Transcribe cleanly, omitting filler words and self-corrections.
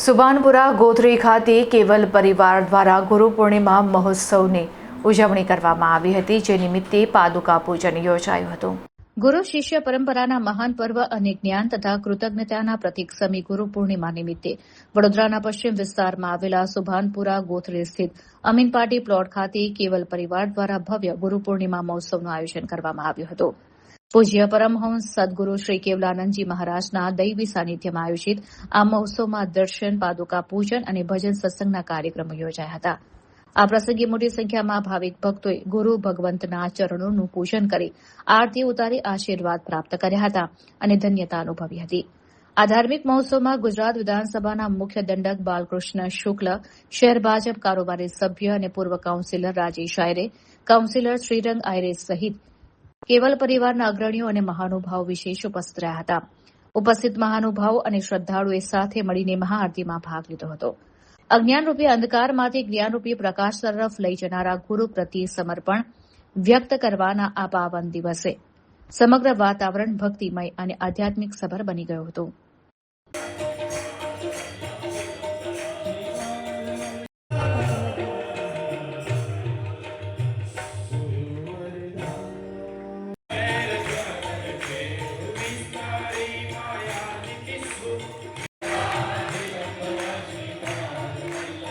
સુભાનપુરા ગોત્રી ખાતે કેવલ પરિવાર દ્વારા ગુરુ પૂર્ણિમા મહોત્સવની ઉજવણી કરવામાં આવી હતી, જે નિમિત્તે પાદુકા પૂજન યોજાયું હતું. ગુરુ શિષ્ય પરંપરાના મહાન પર્વ અને જ્ઞાન તથા કૃતજ્ઞતાના પ્રતીક સમી ગુરુ પૂર્ણિમા નિમિત્તે વડોદરાના પશ્ચિમ વિસ્તારમાં આવેલા સુભાનપુરા ગોત્રી સ્થિત અમીન પાર્ટી પ્લોટ ખાતે કેવલ પરિવાર દ્વારા ભવ્ય ગુરુ પૂર્ણિમા મહોત્સવનું આયોજન કરવામાં આવ્યું હતું. પૂજ્ય પરમહંસ સદગુરુ શ્રી કેવલાનંદજી મહારાજના દૈવી સાનિધ્યમાં આયોજિત આ મહોત્સવમાં દર્શન, પાદુકા પૂજન અને ભજન સત્સંગના કાર્યક્રમો યોજાયા હતા. આ પ્રસંગે મોટી સંખ્યામાં ભાવિક ભક્તોએ ગુરુ ભગવંતના ચરણોનું પૂજન કરી આરતી ઉતારી આશીર્વાદ પ્રાપ્ત કર્યા હતા અને ધન્યતા અનુભવી હતી. આ ધાર્મિક મહોત્સવમાં ગુજરાત વિધાનસભાના મુખ્ય દંડક બાલકૃષ્ણ શુક્લ, શહેર ભાજપ કારોબારી સભ્ય અને પૂર્વ કાઉન્સિલર રાજેશ આયરે, કાઉન્સિલર શ્રીરંગ આયરે સહિત કેવલ પરિવારના અગ્રણીઓ અને મહાનુભાવો વિશેષ ઉપસ્થિત રહ્યા હતા. ઉપસ્થિત મહાનુભાવો અને શ્રદ્ધાળુઓએ સાથે મળીને મહાઆરતીમાં ભાગ લીધો હતો. અજ્ઞાનરૂપી અંધકારમાંથી જ્ઞાનરૂપી પ્રકાશ તરફ લઈ જનારા ગુરુ પ્રત્યે સમર્પણ વ્યક્ત કરવાના આ પાવન દિવસે સમગ્ર વાતાવરણ ભક્તિમય અને આધ્યાત્મિક સભર બની ગયું હતું.